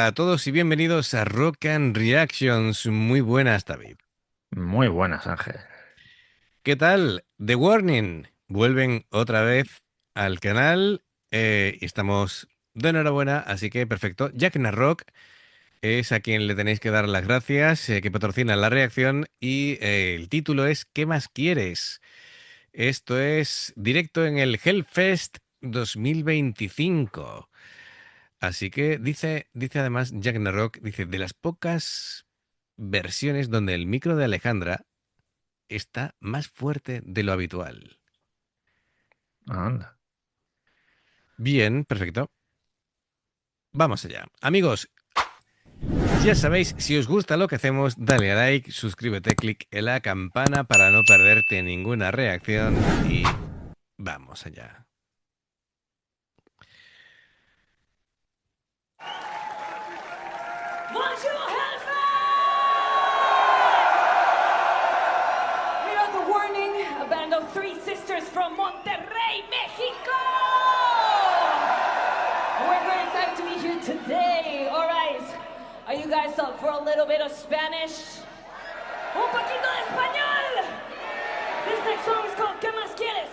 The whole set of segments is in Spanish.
Hola a todos y bienvenidos a Rock and Reactions. Muy buenas, David. Muy buenas, Ángel. ¿Qué tal? The Warning. Vuelven otra vez al canal. Estamos de enhorabuena, así que perfecto. Jack Narrock es a quien le tenéis que dar las gracias, que patrocina la reacción y el título es ¿Qué más quieres? Esto es directo en el Hellfest 2025. Así que dice además Jack Narrock, dice, de las pocas versiones donde el micro de Alejandra está más fuerte de lo habitual. Anda. Bien, perfecto. Vamos allá. Amigos, ya sabéis, si os gusta lo que hacemos, dale a like, suscríbete, clic en la campana para no perderte ninguna reacción y vamos allá. Bonjour, Hellfest! We are The Warning, a band of three sisters from Monterrey, Mexico! We're very excited to be here today. All right, are you guys up for a little bit of Spanish? Un poquito de español! This next song is called ¿Qué más quieres?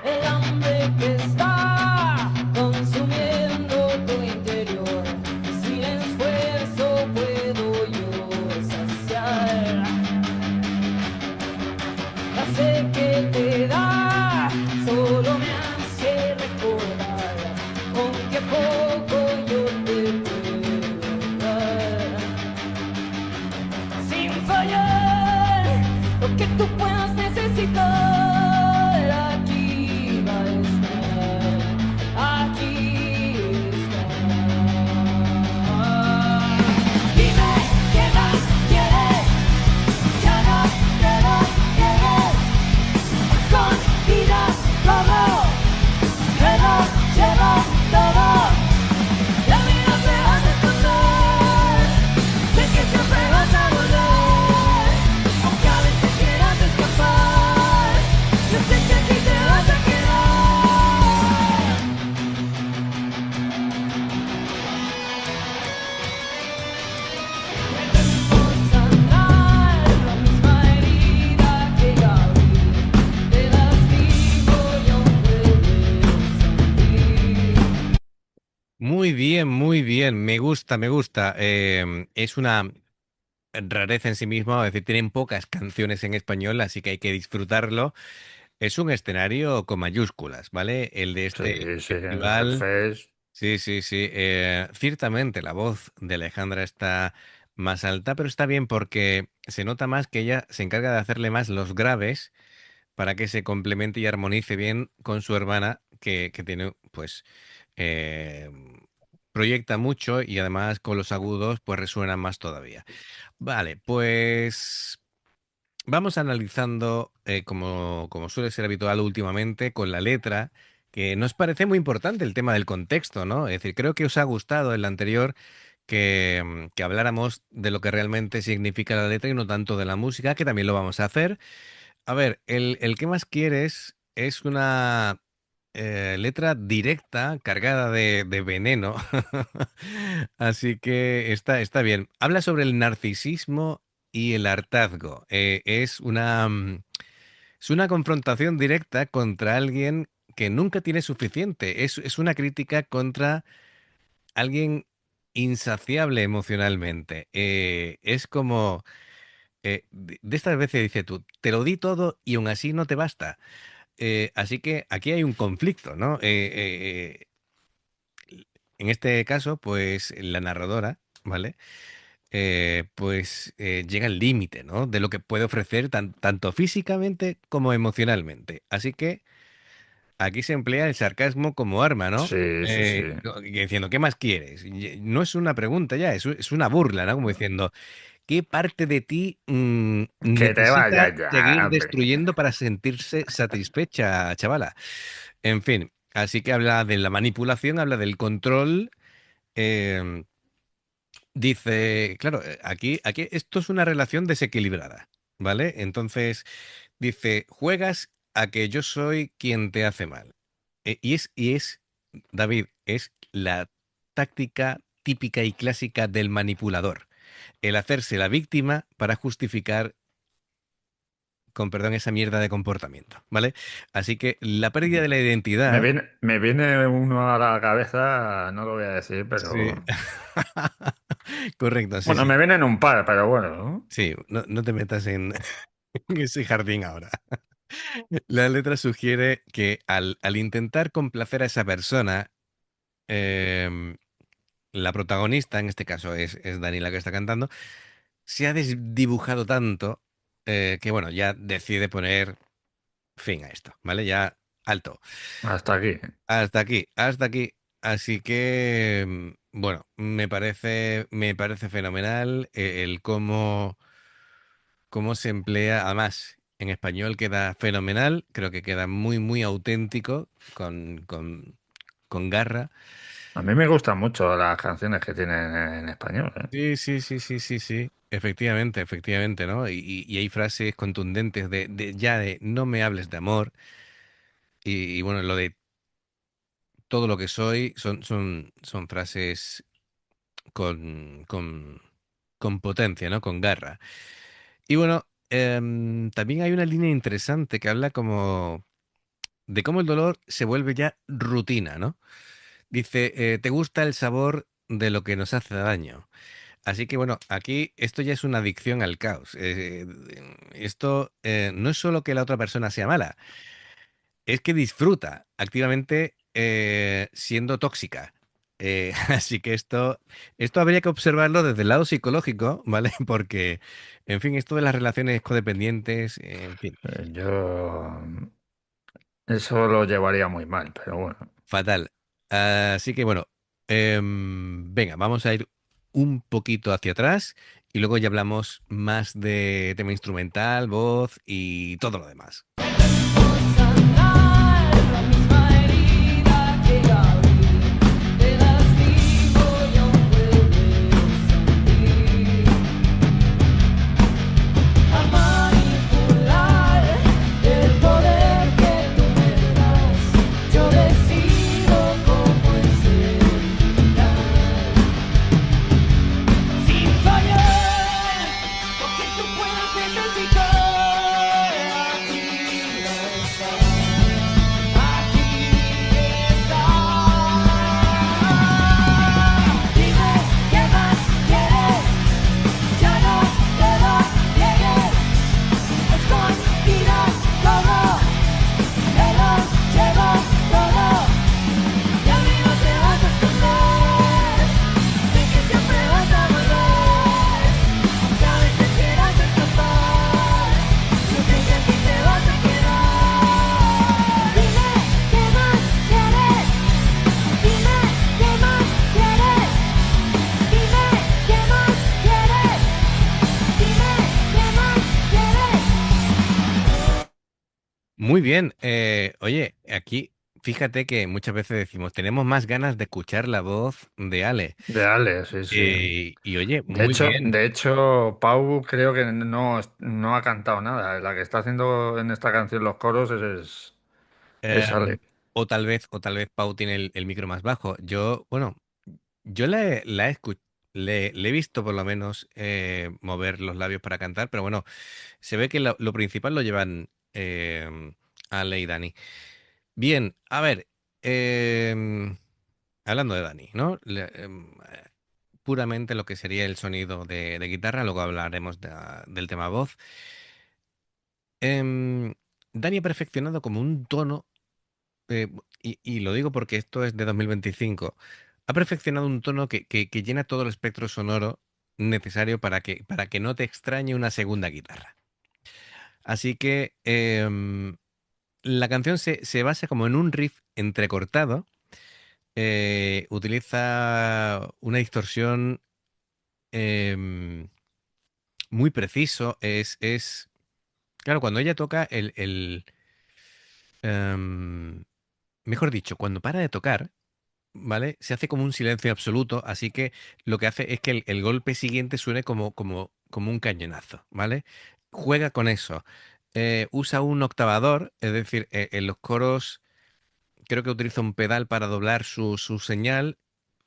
El hambre que está consumiendo tu interior, sin esfuerzo puedo yo saciar. La sed que te da solo me hace recordar con qué poco yo te puedo dar. Sin fallar, lo que tú puedas necesitar. Aquí va a estar, aquí está. Dime qué más quieres, ya no te lo quieres. Escondidas como me lo llevo todo. La vida te vas a esconder, sé que siempre vas a volver, aunque a veces quieras escapar, yo sé que aquí te vas a quedar. Debemos sanar la misma herida que ya abrí, te lastimo y aún puedes sentir. Muy bien, me gusta, me gusta. Es una rareza en sí mismo, es decir, tienen pocas canciones en español, así que hay que disfrutarlo. Es un escenario con mayúsculas, ¿vale? El de este Sí, sí, en el festival. Hellfest. Sí, sí, sí. Ciertamente la voz de Alejandra está más alta, pero está bien porque se nota más que ella se encarga de hacerle más los graves para que se complemente y armonice bien con su hermana, que tiene, pues, eh, proyecta mucho y además con los agudos, pues resuenan más todavía. Vale, pues vamos analizando, como suele ser habitual últimamente, con la letra, que nos parece muy importante el tema del contexto, ¿no? Es decir, creo que os ha gustado el anterior que habláramos de lo que realmente significa la letra y no tanto de la música, que también lo vamos a hacer. A ver, el que más quieres es una letra directa, cargada de veneno. Así que está bien. Habla sobre el narcisismo y el hartazgo. Es una confrontación directa contra alguien que nunca tiene suficiente. Es una crítica contra alguien insaciable emocionalmente. Es como de estas veces dice tú, te lo di todo y aún así no te basta. Así que aquí hay un conflicto, ¿no? En este caso, pues la narradora, ¿vale? Pues llega al límite, ¿no? De lo que puede ofrecer tanto físicamente como emocionalmente. Así que aquí se emplea el sarcasmo como arma, ¿no? Sí, sí, sí. Diciendo, ¿qué más quieres? Y no es una pregunta ya, es una burla, ¿no? Como diciendo, ¿qué parte de ti Que te necesita vayas ya, seguir hombre. destruyendo para sentirse satisfecha, chavala? En fin, así que habla de la manipulación, habla del control. eh, Dice, claro, aquí esto es una relación desequilibrada, ¿vale? Entonces, dice, juegas a que yo soy quien te hace mal. Y es David, es la táctica típica y clásica del manipulador. El hacerse la víctima para justificar, con perdón, esa mierda de comportamiento, ¿vale? Así que la pérdida de la identidad, Me viene uno a la cabeza, no lo voy a decir, sí, pero... correcto, sí, Bueno, sí, me vienen un par, pero bueno, ¿no? sí, no, no te metas en, en ese jardín ahora. La letra sugiere que al intentar complacer a esa persona, em, la protagonista, en este caso es Dani la que está cantando, se ha desdibujado tanto que, bueno, ya decide poner fin a esto, ¿vale? Ya alto. Hasta aquí. Hasta aquí, hasta aquí. Así que, bueno, me parece fenomenal el cómo se emplea. Además, en español queda fenomenal, creo que queda muy, muy auténtico, con garra. A mí me gustan mucho las canciones que tienen en español, ¿eh? Sí, sí, sí, sí, sí, sí. Efectivamente, efectivamente, ¿no? Y hay frases contundentes de no me hables de amor. Y bueno, lo de todo lo que soy son frases con potencia, ¿no? Con garra. Y bueno, también hay una línea interesante que habla como de cómo el dolor se vuelve ya rutina, ¿no? Dice, ¿te gusta el sabor de lo que nos hace daño? Así que bueno, aquí esto ya es una adicción al caos. Esto no es solo que la otra persona sea mala, es que disfruta activamente siendo tóxica. Así que esto habría que observarlo desde el lado psicológico, ¿vale? Porque, en fin, esto de las relaciones codependientes, en fin, Yo eso lo llevaría muy mal, pero bueno. fatal. Así que bueno, venga, vamos a ir un poquito hacia atrás y luego ya hablamos más de tema instrumental, voz y todo lo demás. Sanar la misma herida que abrí, te lastimo y aún vuelves a ti. A manipular el poder que tú me das, yo decido cómo es el final. Sin fallar, porque tú puedes necesitar. Aquí está. Dime qué más quieres, ya no te lo niegues. Escondidas todo, te lo llevo todo. Y a mí no te vas a esconder, sé que siempre vas a volver. Aunque a veces quieras escapar, yo sé que aquí te vas a quedar. Dime qué más quieres, dime qué más quieres, dime qué más quieres, dime qué más quieres. Muy bien. Oye, aquí fíjate que muchas veces decimos, tenemos más ganas de escuchar la voz de Ale. De Ale, sí, sí. Y oye, muy bien. De hecho, Pau creo que no ha cantado nada. La que está haciendo en esta canción los coros es Em, Ale. o tal vez Pau tiene el micro más bajo. Yo, bueno, yo le he visto por lo menos mover los labios para cantar, pero bueno, se ve que lo principal lo llevan Ale y Dani. Bien, a ver, hablando de Dani, ¿no? Puramente lo que sería el sonido de guitarra, luego hablaremos del tema voz. Em, Dani ha perfeccionado como un tono, y lo digo porque esto es de 2025, ha perfeccionado un tono que llena todo el espectro sonoro necesario para que no te extrañe una segunda guitarra. Así que la canción se basa como en un riff entrecortado, utiliza una distorsión em, muy preciso, claro, cuando ella toca em, mejor dicho, cuando para de tocar, ¿vale? Se hace como un silencio absoluto, así que lo que hace es que el golpe siguiente suene como un cañonazo, ¿vale? Juega con eso. Usa un octavador, es decir, en los coros creo que utiliza un pedal para doblar su señal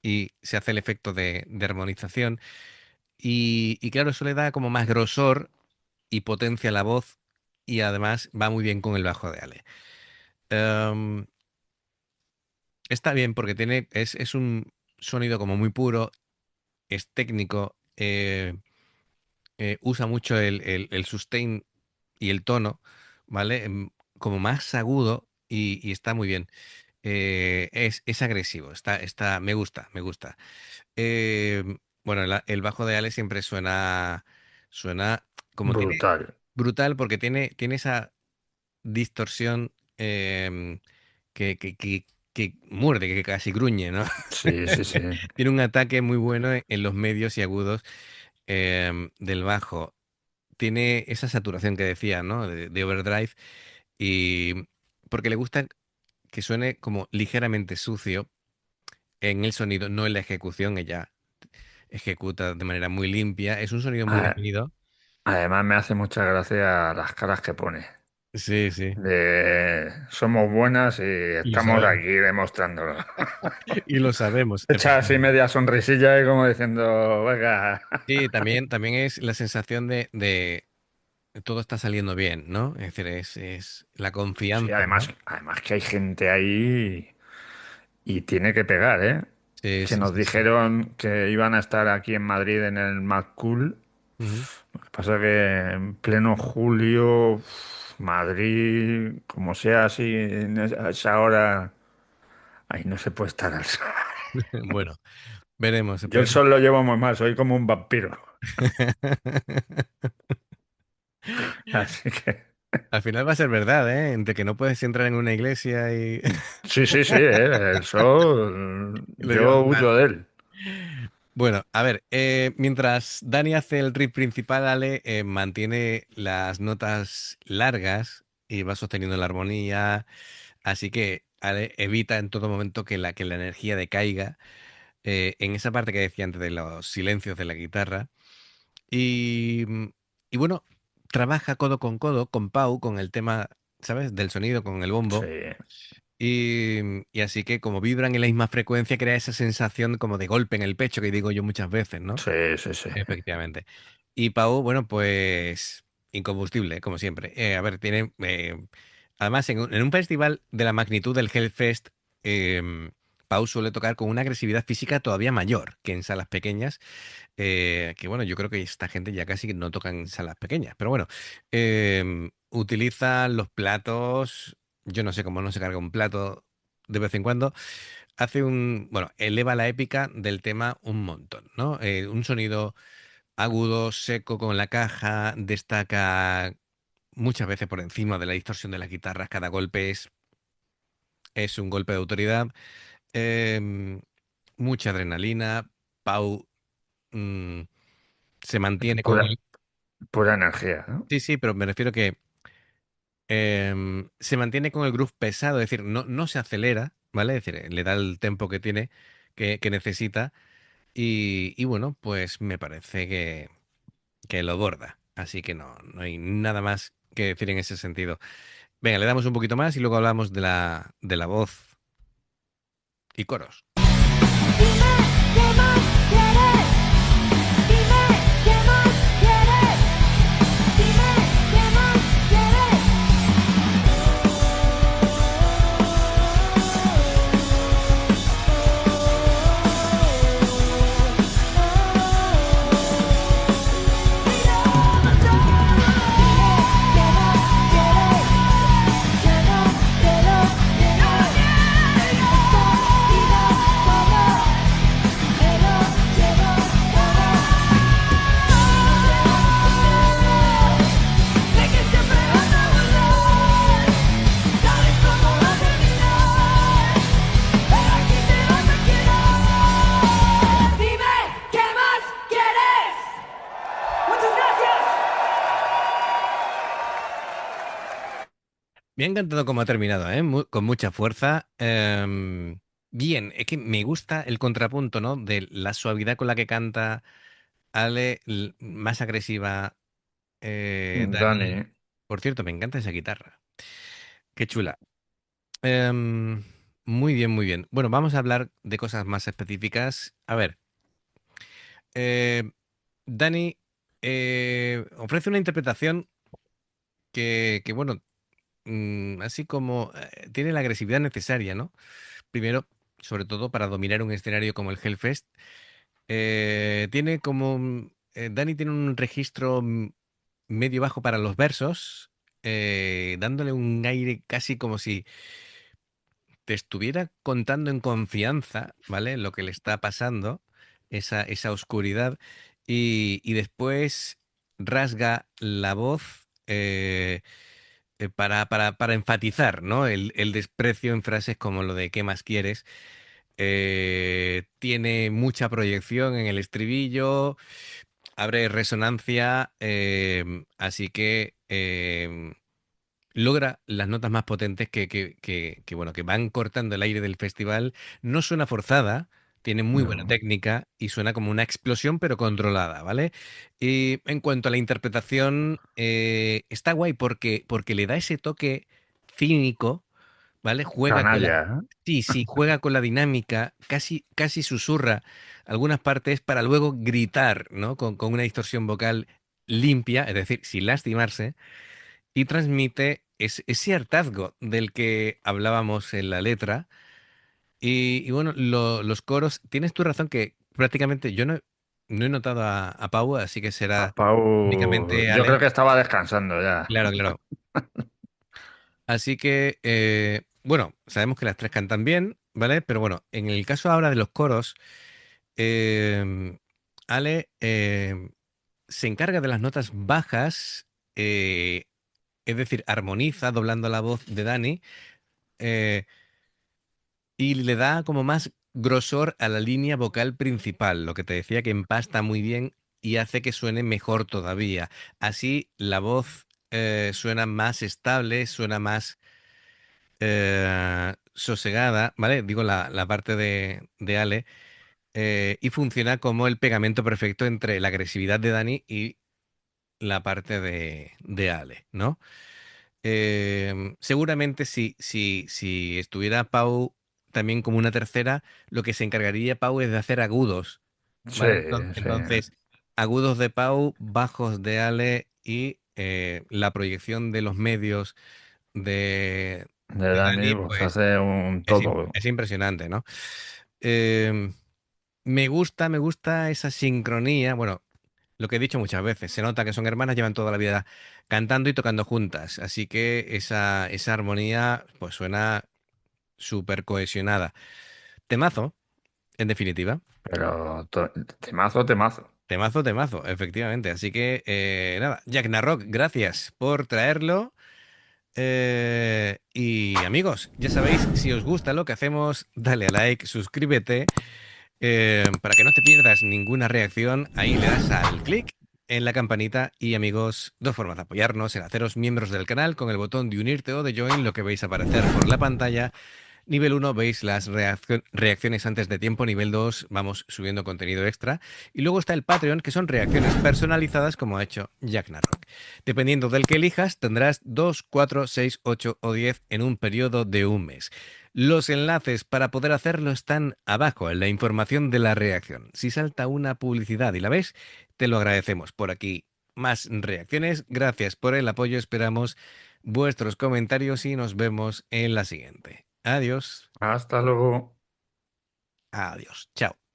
y se hace el efecto de armonización. Y claro, eso le da como más grosor y potencia a la voz y además va muy bien con el bajo de Ale. Em, Está bien porque es un sonido como muy puro, es técnico, usa mucho el sustain y el tono, ¿vale? Como más agudo y está muy bien. Es agresivo, me gusta, me gusta. Bueno, el bajo de Ale siempre suena como tiene Brutal. brutal porque tiene esa distorsión que muerde, que casi gruñe, ¿no? Sí, sí, sí. Tiene un ataque muy bueno en los medios y agudos del bajo. Tiene esa saturación que decía, ¿no? De overdrive y porque le gusta que suene como ligeramente sucio en el sonido, no en la ejecución. Ella ejecuta de manera muy limpia. Es un sonido muy A- definido. Además me hace mucha gracia las caras que pone. Sí, sí. De somos buenas y Y lo estamos sabemos. aquí demostrándolo. Y lo sabemos, Echa así efectivamente. media sonrisilla y como diciendo, venga. Sí, también es la sensación de todo está saliendo bien, ¿no? Es decir, es la Sí, confianza, además, ¿no? además que hay gente ahí y tiene que pegar, ¿eh? Sí, Que sí, nos sí, sí. dijeron que iban a estar aquí en Madrid en el Mad Cool. Ujú. Lo que pasa que en pleno julio, Madrid, como sea así, a esa hora, ahí no se puede estar al sol. Bueno, veremos, Yo el esperemos. sol lo llevo muy mal, soy como un vampiro. Así que, Al final va a ser verdad, ¿eh? Entre que no puedes entrar en una iglesia y, sí, sí, sí, el sol, y lo llevas yo mal. huyo de él. Bueno, a ver, mientras Dani hace el riff principal, Ale mantiene las notas largas y va sosteniendo la armonía, así que Ale evita en todo momento que la energía decaiga en esa parte que decía antes de los silencios de la guitarra. Y, y bueno, trabaja codo con Pau, con el tema, ¿sabes? Del sonido, con el Sí, bombo. Y así que como vibran en la misma frecuencia, crea esa sensación como de golpe en el pecho que digo yo muchas veces, ¿no? sí, sí, sí. Efectivamente. Y Pau, bueno, pues incombustible, como siempre. A ver, tiene... además, en un festival de la magnitud del Hellfest, Pau suele tocar con una agresividad física todavía mayor que en salas pequeñas, que bueno, yo creo que esta gente ya casi no toca en salas pequeñas, pero bueno, utiliza los platos, yo no sé cómo no se carga un plato de vez en cuando, bueno, eleva la épica del tema un montón, ¿no? Un sonido agudo, seco con la caja, destaca muchas veces por encima de la distorsión de las guitarras, cada golpe es un golpe de autoridad, em, mucha adrenalina, Pau mm, se mantiene con Pura, el... pura energía, ¿no? Sí, sí, pero me refiero que se mantiene con el groove pesado, es decir, no se acelera, ¿vale? Es decir, le da el tempo que tiene, que necesita, y bueno, pues me parece que lo borda. Así que no hay nada más que decir en ese sentido. Venga, le damos un poquito más y luego hablamos de la voz y coros. Dime qué más quieres. Dime qué más quieres. Dime qué más quieres. Dime qué más quieres. Muchas gracias. Me ha encantado cómo ha terminado, ¿eh? Con mucha fuerza. Bien, es que me gusta el contrapunto, ¿no? De la suavidad con la que canta Ale, más agresiva Dani, Dani. Por cierto, me encanta esa guitarra. Qué chula. Em, Muy bien, muy bien. Bueno, vamos a hablar de cosas más específicas. A ver, eh, Dani ofrece una interpretación bueno, así como tiene la agresividad necesaria, ¿no? Primero, sobre todo para dominar un escenario como el Hellfest. Tiene como... Dani tiene un registro medio bajo para los versos, dándole un aire casi como si te estuviera contando en confianza, ¿vale? Lo que le está pasando, esa oscuridad, y después rasga la voz para enfatizar, ¿no? El desprecio en frases como lo de ¿qué más quieres? Tiene mucha proyección en el estribillo, abre resonancia, así que logra las notas más potentes bueno, que van cortando el aire del festival. No suena forzada, tiene muy buena No, técnica y suena como una explosión, pero controlada, ¿vale? Y en cuanto a la interpretación, está guay porque le da ese toque cínico, ¿vale? Juega con la... canalla, ¿eh? Sí, sí, juega con la dinámica, casi susurra algunas partes para luego gritar, ¿no? Con una distorsión vocal limpia, es decir, sin lastimarse, y transmite ese hartazgo del que hablábamos en la letra. Y bueno, los coros, tienes tu razón que prácticamente yo no he notado a Pau, así que A será Pau, únicamente yo Ale. creo que estaba descansando ya. Claro, claro. Así que, bueno, sabemos que las tres cantan bien, ¿vale? Pero bueno, en el caso ahora de los coros, Ale se encarga de las notas bajas, eh, es decir, armoniza doblando la voz de Dani. eh, y le da como más grosor a la línea vocal principal, lo que te decía que empasta muy bien y hace que suene mejor todavía. Así la voz suena más estable, suena más sosegada, ¿vale? Digo la parte de Ale, y funciona como el pegamento perfecto entre la agresividad de Dani y la parte de Ale, ¿no? Seguramente si estuviera Pau también como una tercera, lo que se encargaría Pau es de hacer agudos, Sí, ¿vale? sí. Entonces, agudos de Pau, bajos de Ale y la proyección de los medios De de Dani, Dani, pues pues hace un todo. es impresionante, ¿no? Em, me gusta esa sincronía. Bueno, lo que he dicho muchas veces, se nota que son hermanas, llevan toda la vida cantando y tocando juntas, así que esa armonía pues suena súper cohesionada. Temazo, en definitiva. Pero temazo, temazo. Temazo, temazo, efectivamente. Así que nada, Jack Narrock, gracias por traerlo. Y amigos, ya sabéis, si os gusta lo que hacemos, dale a like, suscríbete. Para que no te pierdas ninguna reacción, ahí le das al clic en la campanita y amigos, dos formas de apoyarnos, en haceros miembros del canal con el botón de unirte o de join, lo que veis aparecer por la pantalla. Nivel uno veis las reacciones antes de tiempo, nivel 2 vamos subiendo contenido extra y luego está el Patreon que son reacciones personalizadas como ha hecho Jack Narrock. Dependiendo del que elijas tendrás 2, 4, 6, 8 o 10 en un periodo de un mes. Los enlaces para poder hacerlo están abajo en la información de la reacción. Si salta una publicidad y la ves, te lo agradecemos. Por aquí más reacciones. Gracias por el apoyo. Esperamos vuestros comentarios y nos vemos en la siguiente. Adiós. Hasta luego. Adiós. Chao.